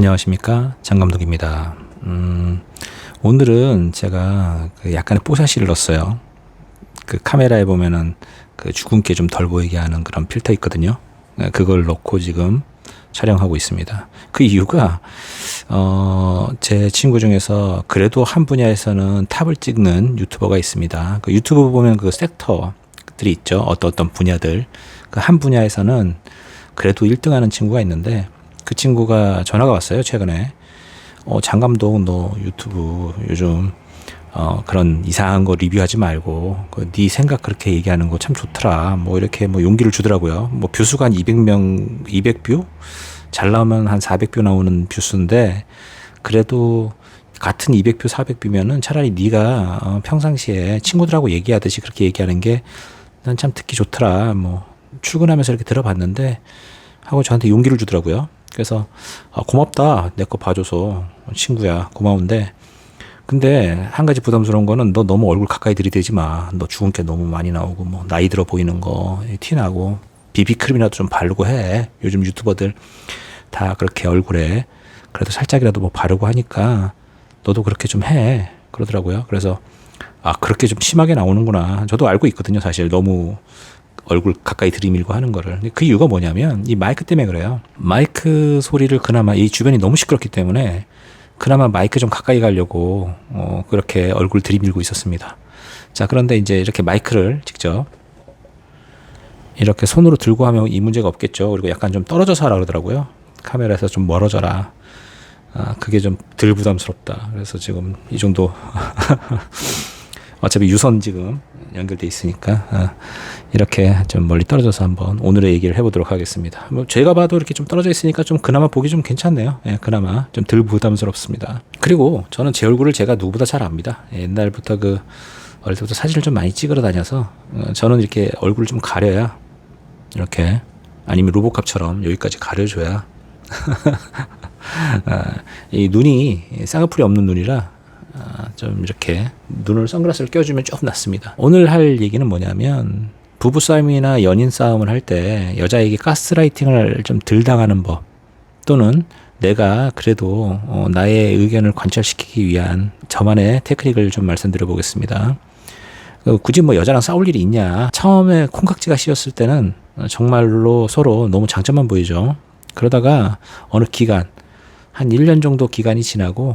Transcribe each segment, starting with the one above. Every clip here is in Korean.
안녕하십니까, 장감독입니다. 오늘은 제가 그 약간의 뽀샤시를 넣었어요. 그 카메라에 보면은 그 주근깨 좀 덜 보이게 하는 그런 필터 있거든요. 그걸 넣고 지금 촬영하고 있습니다. 그 이유가 제 친구 중에서 그래도 한 분야에서는 탑을 찍는 유튜버가 있습니다. 그 유튜브 보면 그 섹터들이 있죠. 어떤 분야들. 그 한 분야에서는 그래도 1등 하는 친구가 있는데, 그 친구가 전화가 왔어요, 최근에. 장감독, 너 유튜브 요즘 그런 이상한 거 리뷰하지 말고 네 생각 그렇게 얘기하는 거 참 좋더라, 뭐 이렇게 뭐 용기를 주더라고요. 뭐 뷰수가 한 200명 200뷰 잘 나오면 한 400뷰 나오는 뷰수인데, 그래도 같은 200뷰 400뷰면은 차라리 네가 평상시에 친구들하고 얘기하듯이 그렇게 얘기하는 게 난 참 듣기 좋더라, 뭐 출근하면서 이렇게 들어봤는데 하고 저한테 용기를 주더라고요. 그래서 고맙다, 내 거 봐줘서, 친구야 고마운데, 근데 한 가지 부담스러운 거는 너 너무 얼굴 가까이 들이대지 마. 너 주근깨 너무 많이 나오고 뭐 나이 들어 보이는 거 티나고 비비크림이라도 좀 바르고 해. 요즘 유튜버들 다 그렇게 얼굴에 그래도 살짝이라도 뭐 바르고 하니까 너도 그렇게 좀 해, 그러더라고요. 그래서 그렇게 좀 심하게 나오는구나. 저도 알고 있거든요, 사실. 너무 얼굴 가까이 들이밀고 하는 거를. 그 이유가 뭐냐면 이 마이크 때문에 그래요. 마이크 소리를 그나마, 이 주변이 너무 시끄럽기 때문에 그나마 마이크 좀 가까이 가려고 그렇게 얼굴 들이밀고 있었습니다. 자, 그런데 이제 이렇게 마이크를 직접 이렇게 손으로 들고 하면 이 문제가 없겠죠. 그리고 약간 좀 떨어져서 하라 그러더라고요. 카메라에서 좀 멀어져라. 그게 좀 덜 부담스럽다. 그래서 지금 이 정도 어차피 유선 지금 연결돼 있으니까 이렇게 좀 멀리 떨어져서 한번 오늘의 얘기를 해보도록 하겠습니다. 뭐 제가 봐도 이렇게 좀 떨어져 있으니까 좀 그나마 보기 좀 괜찮네요. 예, 그나마 좀 덜 부담스럽습니다. 그리고 저는 제 얼굴을 제가 누구보다 잘 압니다. 옛날부터 어릴 때부터 사진을 좀 많이 찍으러 다녀서 저는 이렇게 얼굴을 좀 가려야, 이렇게, 아니면 로보캅처럼 여기까지 가려줘야 이 눈이 쌍꺼풀이 없는 눈이라 좀 이렇게 눈을 선글라스를 껴주면 조금 낫습니다. 오늘 할 얘기는 뭐냐면, 부부싸움이나 연인 싸움을 할 때 여자에게 가스라이팅을 좀 덜 당하는 법, 또는 내가 그래도 나의 의견을 관철시키기 위한 저만의 테크닉을 좀 말씀드려 보겠습니다. 굳이 뭐 여자랑 싸울 일이 있냐. 처음에 콩깍지가 씌었을 때는 정말로 서로 너무 장점만 보이죠. 그러다가 어느 기간, 한 1년 정도 기간이 지나고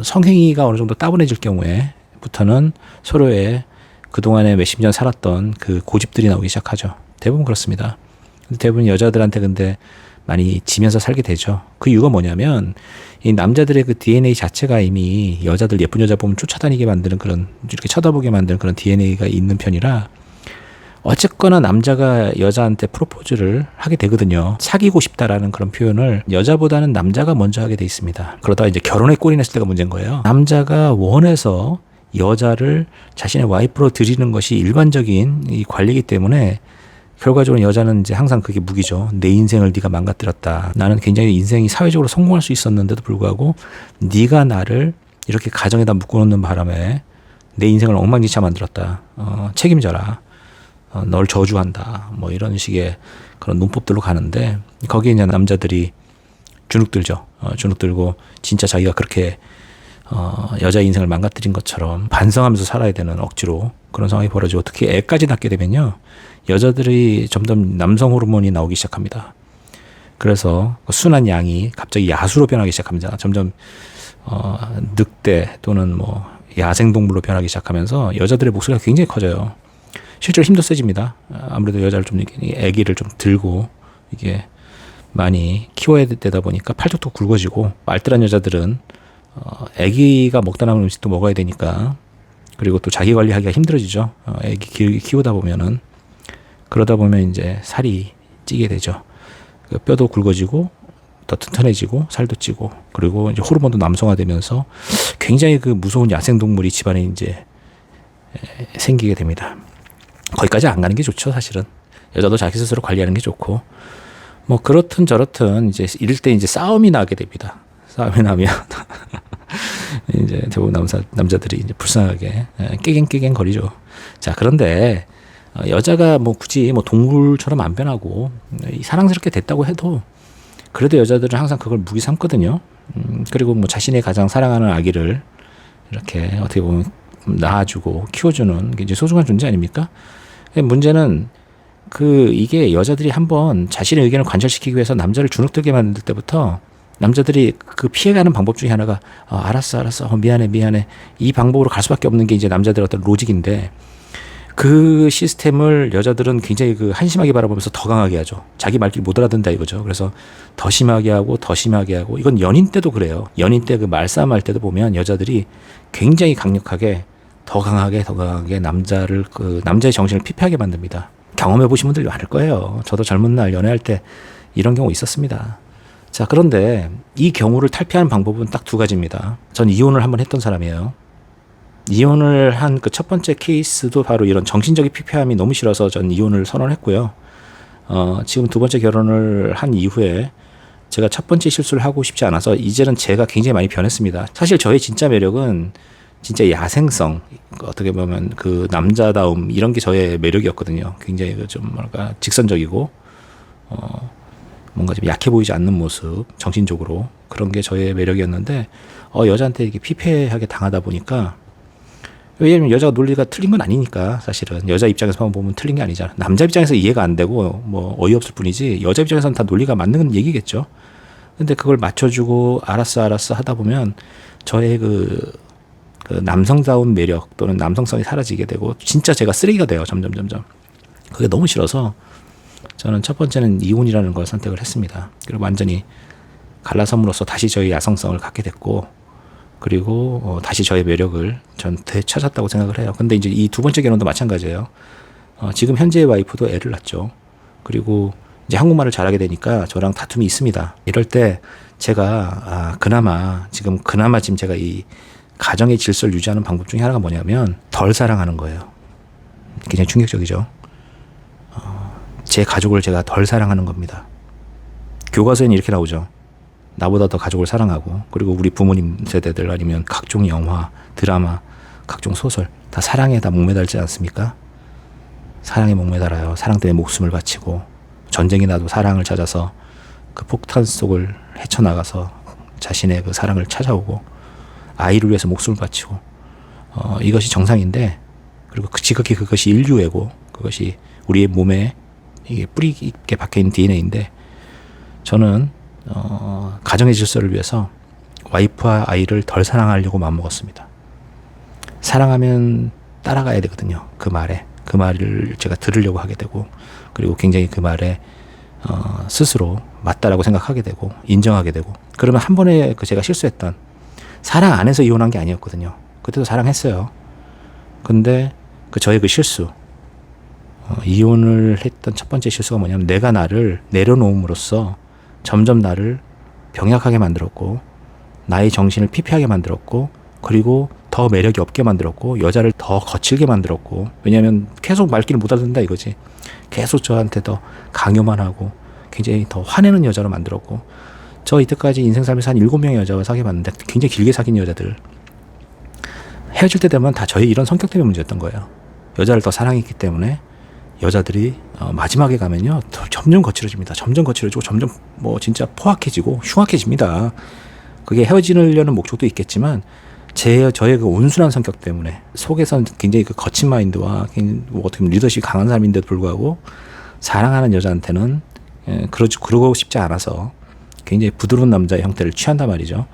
성행위가 어느 정도 따분해질 경우에부터는 서로의 그동안에 몇십 년 살았던 그 고집들이 나오기 시작하죠. 대부분 그렇습니다. 대부분 여자들한테 근데 많이 지면서 살게 되죠. 그 이유가 뭐냐면, 이 남자들의 그 DNA 자체가 이미 여자들, 예쁜 여자 보면 쫓아다니게 만드는, 그런, 이렇게 쳐다보게 만드는 그런 DNA가 있는 편이라, 어쨌거나 남자가 여자한테 프로포즈를 하게 되거든요. 사귀고 싶다라는 그런 표현을 여자보다는 남자가 먼저 하게 돼 있습니다. 그러다가 이제 결혼에 꼴이 났을 때가 문제인 거예요. 남자가 원해서 여자를 자신의 와이프로 들이는 것이 일반적인 이 관리이기 때문에, 결과적으로 여자는 이제 항상 그게 무기죠. 내 인생을 네가 망가뜨렸다. 나는 굉장히 인생이 사회적으로 성공할 수 있었는데도 불구하고 네가 나를 이렇게 가정에다 묶어놓는 바람에 내 인생을 엉망진창 만들었다. 책임져라. 널 저주한다. 뭐 이런 식의 그런 논법들로 가는데, 거기에 이제 남자들이 주눅들죠. 주눅들고 진짜 자기가 그렇게 여자 인생을 망가뜨린 것처럼 반성하면서 살아야 되는, 억지로 그런 상황이 벌어지고, 특히 애까지 낳게 되면요, 여자들이 점점 남성 호르몬이 나오기 시작합니다. 그래서 순한 양이 갑자기 야수로 변하기 시작합니다. 점점 늑대 또는 뭐 야생동물로 변하기 시작하면서 여자들의 목소리가 굉장히 커져요. 실제로 힘도 세집니다. 아무래도 여자를 좀, 아기를 좀 들고 이게 많이 키워야 되다 보니까 팔뚝도 굵어지고, 알뜰한 여자들은 아기가 먹다 남은 음식도 먹어야 되니까, 그리고 또 자기 관리하기가 힘들어지죠. 아기 키우다 보면은. 그러다 보면 이제 살이 찌게 되죠. 뼈도 굵어지고 더 튼튼해지고 살도 찌고, 그리고 이제 호르몬도 남성화되면서 굉장히 그 무서운 야생동물이 집안에 이제 생기게 됩니다. 거기까지 안 가는 게 좋죠, 사실은. 여자도 자기 스스로 관리하는 게 좋고, 뭐 그렇든 저렇든 이제 이럴 때 이제 싸움이 나게 됩니다. 싸움이 나면 이제 대부분 남자들이 이제 불쌍하게 깨갱깨갱 거리죠. 자, 그런데 여자가 뭐 굳이 뭐 동물처럼 안 변하고 사랑스럽게 됐다고 해도 그래도 여자들은 항상 그걸 무기 삼거든요. 그리고 뭐 자신의 가장 사랑하는 아기를 이렇게 어떻게 보면 낳아주고 키워주는 게 이제 소중한 존재 아닙니까? 문제는 이게 여자들이 한번 자신의 의견을 관철시키기 위해서 남자를 주눅들게 만들 때부터 남자들이 그 피해가는 방법 중에 하나가 알았어 미안해 이 방법으로 갈 수밖에 없는 게 이제 남자들의 어떤 로직인데, 그 시스템을 여자들은 굉장히 한심하게 바라보면서 더 강하게 하죠. 자기 말귀를 못 알아듣는다 이거죠. 그래서 더 심하게 하고 이건 연인 때도 그래요. 연인 때 말싸움 할 때도 보면 여자들이 굉장히 강력하게 더 강하게 남자의 정신을 피폐하게 만듭니다. 경험해 보신 분들 많을 거예요. 저도 젊은 날 연애할 때 이런 경우 있었습니다. 자, 그런데 이 경우를 탈피하는 방법은 딱 두 가지입니다. 전 이혼을 한번 했던 사람이에요. 이혼을 한 그 첫 번째 케이스도 바로 이런 정신적인 피폐함이 너무 싫어서 전 이혼을 선언했고요. 지금 두 번째 결혼을 한 이후에 제가 첫 번째 실수를 하고 싶지 않아서 이제는 제가 굉장히 많이 변했습니다. 사실 저의 진짜 매력은 진짜 야생성, 어떻게 보면 남자다움, 이런 게 저의 매력이었거든요. 굉장히 좀 직선적이고 뭔가 좀 약해 보이지 않는 모습, 정신적으로 그런 게 저의 매력이었는데 여자한테 이렇게 피폐하게 당하다 보니까, 왜냐면 여자가 논리가 틀린 건 아니니까, 사실은 여자 입장에서만 보면 틀린 게 아니잖아. 남자 입장에서 이해가 안 되고 뭐 어이없을 뿐이지 여자 입장에서는 다 논리가 맞는 얘기겠죠. 근데 그걸 맞춰주고 알았어 하다 보면 저의 그 남성다운 매력 또는 남성성이 사라지게 되고 진짜 제가 쓰레기가 돼요. 점점. 그게 너무 싫어서 저는 첫 번째는 이혼이라는 걸 선택을 했습니다. 그리고 완전히 갈라섬으로써 다시 저의 야성성을 갖게 됐고, 그리고 다시 저의 매력을 전 되찾았다고 생각을 해요. 근데 이제 이 두 번째 결혼도 마찬가지예요. 지금 현재의 와이프도 애를 낳죠. 그리고 이제 한국말을 잘하게 되니까 저랑 다툼이 있습니다. 이럴 때 제가 그나마 지금 제가 이 가정의 질서를 유지하는 방법 중에 하나가 뭐냐면 덜 사랑하는 거예요. 굉장히 충격적이죠. 제 가족을 제가 덜 사랑하는 겁니다. 교과서에는 이렇게 나오죠. 나보다 더 가족을 사랑하고, 그리고 우리 부모님 세대들 아니면 각종 영화, 드라마, 각종 소설 다 사랑에 다 목매달지 않습니까? 사랑에 목매달아요. 사랑 때문에 목숨을 바치고, 전쟁이 나도 사랑을 찾아서 그 폭탄 속을 헤쳐나가서 자신의 그 사랑을 찾아오고, 아이를 위해서 목숨을 바치고, 이것이 정상인데, 그리고 지극히 그것이 인류애고, 그것이 우리의 몸에 이게 뿌리 있게 박혀있는 DNA인데, 저는 가정의 질서를 위해서 와이프와 아이를 덜 사랑하려고 마음먹었습니다. 사랑하면 따라가야 되거든요. 그 말을 제가 들으려고 하게 되고, 그리고 굉장히 그 말에 스스로 맞다라고 생각하게 되고 인정하게 되고, 그러면 한 번에 제가 실수했던, 사랑 안 해서 이혼한 게 아니었거든요. 그때도 사랑했어요. 근데 저의 그 실수, 이혼을 했던 첫 번째 실수가 뭐냐면, 내가 나를 내려놓음으로써 점점 나를 병약하게 만들었고, 나의 정신을 피폐하게 만들었고, 그리고 더 매력이 없게 만들었고, 여자를 더 거칠게 만들었고, 왜냐하면 계속 말귀를 못 알아듣는다 이거지. 계속 저한테 더 강요만 하고 굉장히 더 화내는 여자로 만들었고, 저 이때까지 인생 살면서 한 7명의 여자와 사귀어봤는데 굉장히 길게 사귄 여자들, 헤어질 때 되면 다 저의 이런 성격 때문에 문제였던 거예요. 여자를 더 사랑했기 때문에 여자들이 마지막에 가면요 점점 거칠어집니다. 점점 거칠어지고 점점 진짜 포악해지고 흉악해집니다. 그게 헤어지려는 목적도 있겠지만 저의 그 온순한 성격 때문에, 속에선 굉장히 그 거친 마인드와 어떻게 보면 리더십이 강한 사람인데도 불구하고 사랑하는 여자한테는 그러고 싶지 않아서 굉장히 부드러운 남자의 형태를 취한단 말이죠.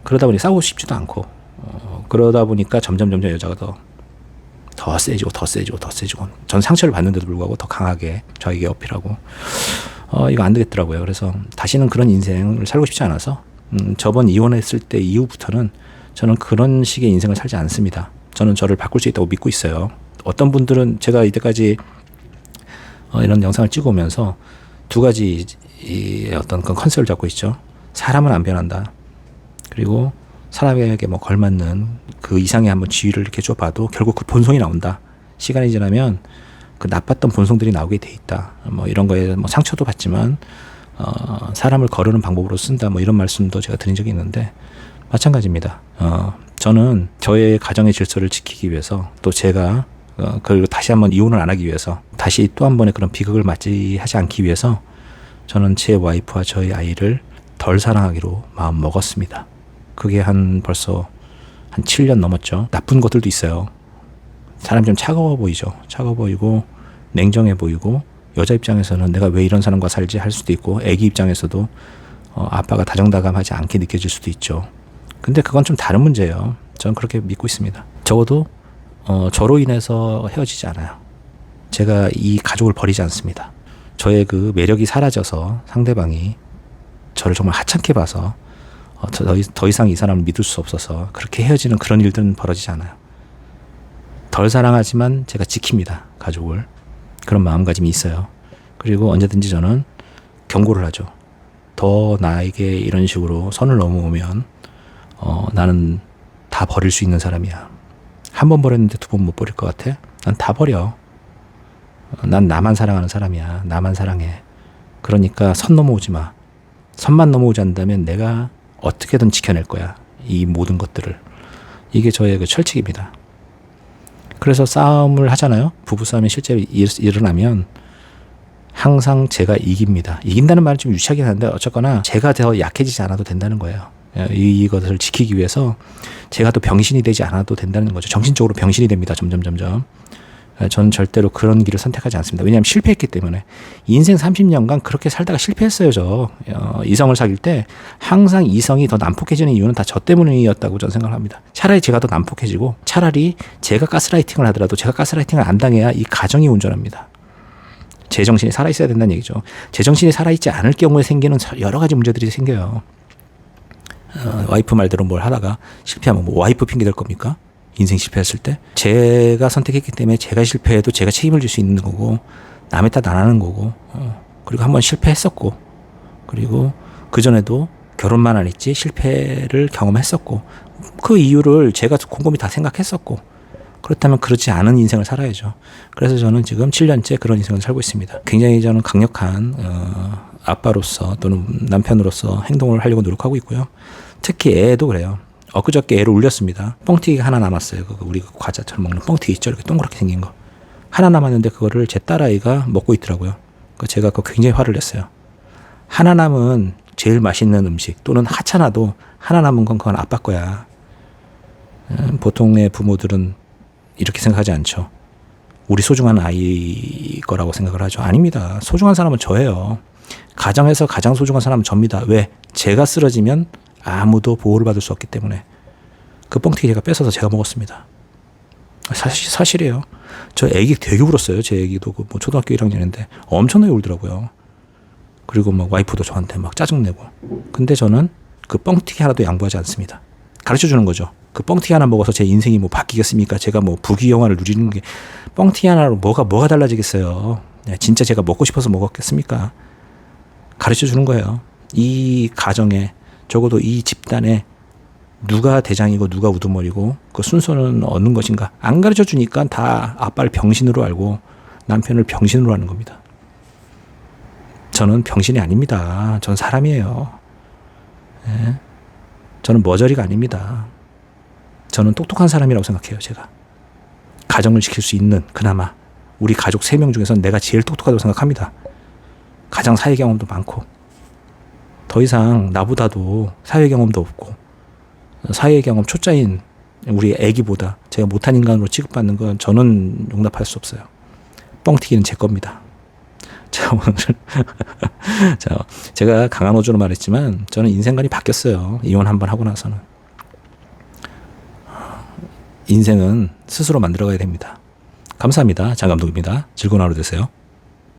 그러다 보니 싸우고 싶지도 않고, 그러다 보니까 점점 여자가 더 세지고 전 상처를 받는데도 불구하고 더 강하게 저에게 어필하고, 이거 안 되겠더라고요. 그래서 다시는 그런 인생을 살고 싶지 않아서 저번 이혼했을 때 이후부터는 저는 그런 식의 인생을 살지 않습니다. 저는 저를 바꿀 수 있다고 믿고 있어요. 어떤 분들은 제가 이때까지 이런 영상을 찍어오면서 두 가지 어떤 컨셉을 잡고 있죠. 사람은 안 변한다. 그리고 사람에게 걸맞는 그 이상의 한번 지위를 이렇게 줘봐도 결국 그 본성이 나온다. 시간이 지나면 그 나빴던 본성들이 나오게 돼 있다. 이런 거에 상처도 받지만 사람을 거르는 방법으로 쓴다. 이런 말씀도 제가 드린 적이 있는데 마찬가지입니다. 저는 저의 가정의 질서를 지키기 위해서, 또 제가 그리고 다시 한번 이혼을 안 하기 위해서, 다시 또 한 번의 그런 비극을 맞이하지 않기 위해서 저는 제 와이프와 저희 아이를 덜 사랑하기로 마음 먹었습니다. 그게 벌써 한 7년 넘었죠. 나쁜 것들도 있어요. 사람이 좀 차가워 보이죠. 차가워 보이고 냉정해 보이고 여자 입장에서는 내가 왜 이런 사람과 살지 할 수도 있고 애기 입장에서도 아빠가 다정다감하지 않게 느껴질 수도 있죠. 근데 그건 좀 다른 문제예요. 저는 그렇게 믿고 있습니다. 적어도 저로 인해서 헤어지지 않아요. 제가 이 가족을 버리지 않습니다. 저의 그 매력이 사라져서 상대방이 저를 정말 하찮게 봐서 더 이상 이 사람을 믿을 수 없어서 그렇게 헤어지는 그런 일들은 벌어지지 않아요. 덜 사랑하지만 제가 지킵니다. 가족을. 그런 마음가짐이 있어요. 그리고 언제든지 저는 경고를 하죠. 더 나에게 이런 식으로 선을 넘어오면 나는 다 버릴 수 있는 사람이야. 한 번 버렸는데 두 번 못 버릴 것 같아? 난 다 버려. 난 나만 사랑하는 사람이야. 나만 사랑해. 그러니까 선 넘어오지 마. 선만 넘어오지 않는다면 내가 어떻게든 지켜낼 거야. 이 모든 것들을. 이게 저의 그 철칙입니다. 그래서 싸움을 하잖아요. 부부싸움이 실제로 일어나면 항상 제가 이깁니다. 이긴다는 말은 좀 유치하긴 한데 어쨌거나 제가 더 약해지지 않아도 된다는 거예요. 이것을 지키기 위해서 제가 또 병신이 되지 않아도 된다는 거죠. 정신적으로 병신이 됩니다. 점점. 저는 절대로 그런 길을 선택하지 않습니다. 왜냐하면 실패했기 때문에. 인생 30년간 그렇게 살다가 실패했어요. 이성을 사귈 때 항상 이성이 더 난폭해지는 이유는 다 저 때문이었다고 저는 생각을 합니다. 차라리 제가 더 난폭해지고 차라리 제가 가스라이팅을 하더라도 제가 가스라이팅을 안 당해야 이 가정이 온전합니다. 제정신이 살아있어야 된다는 얘기죠. 제정신이 살아있지 않을 경우에 생기는 여러 가지 문제들이 생겨요. 와이프 말대로 뭘 하다가 실패하면 뭐 와이프 핑계 댈 겁니까? 인생 실패했을 때 제가 선택했기 때문에 제가 실패해도 제가 책임을 질 수 있는 거고 남의 탓 안 하는 거고 그리고 한번 실패했었고 그리고 그전에도 결혼만 안 했지 실패를 경험했었고 그 이유를 제가 곰곰이 다 생각했었고 그렇다면 그렇지 않은 인생을 살아야죠. 그래서 저는 지금 7년째 그런 인생을 살고 있습니다. 굉장히 저는 강력한 아빠로서 또는 남편으로서 행동을 하려고 노력하고 있고요. 특히 애도 그래요. 엊그저께 애를 울렸습니다. 뻥튀기가 하나 남았어요. 우리 과자처럼 먹는 뻥튀기 있죠. 이렇게 동그랗게 생긴 거. 하나 남았는데 그거를 제 딸아이가 먹고 있더라고요. 제가 그거 굉장히 화를 냈어요. 하나 남은 제일 맛있는 음식 또는 하찮아도 하나 남은 건 그건 아빠 거야. 보통의 부모들은 이렇게 생각하지 않죠. 우리 소중한 아이 거라고 생각을 하죠. 아닙니다. 소중한 사람은 저예요. 가정에서 가장 소중한 사람은 접니다. 왜? 제가 쓰러지면 아무도 보호를 받을 수 없기 때문에. 그 뻥튀기 제가 뺏어서 제가 먹었습니다. 사실이에요. 저 애기 되게 울었어요. 제 애기도 뭐 초등학교 1학년인데 엄청나게 울더라고요. 그리고 막 와이프도 저한테 막 짜증내고. 근데 저는 그 뻥튀기 하나도 양보하지 않습니다. 가르쳐 주는 거죠. 그 뻥튀기 하나 먹어서 제 인생이 뭐 바뀌겠습니까? 제가 뭐 부귀영화를 누리는 게 뻥튀기 하나로 뭐가 달라지겠어요. 진짜 제가 먹고 싶어서 먹었겠습니까? 가르쳐 주는 거예요. 이 가정에 적어도 이 집단에 누가 대장이고 누가 우두머리고 그 순서는 얻는 것인가. 안 가르쳐 주니까 다 아빠를 병신으로 알고 남편을 병신으로 하는 겁니다. 저는 병신이 아닙니다. 저는 사람이에요. 네. 저는 머저리가 아닙니다. 저는 똑똑한 사람이라고 생각해요. 제가 가정을 지킬 수 있는 그나마 우리 가족 3명 중에서는 내가 제일 똑똑하다고 생각합니다. 가장 사회 경험도 많고 더 이상 나보다도 사회 경험도 없고 사회 경험 초짜인 우리 애기보다 제가 못한 인간으로 취급받는 건 저는 용납할 수 없어요. 뻥튀기는 제 겁니다. 자, 오늘 제가 강한 어조로 말했지만 저는 인생관이 바뀌었어요. 이혼 한번 하고 나서는. 인생은 스스로 만들어가야 됩니다. 감사합니다. 장 감독입니다. 즐거운 하루 되세요.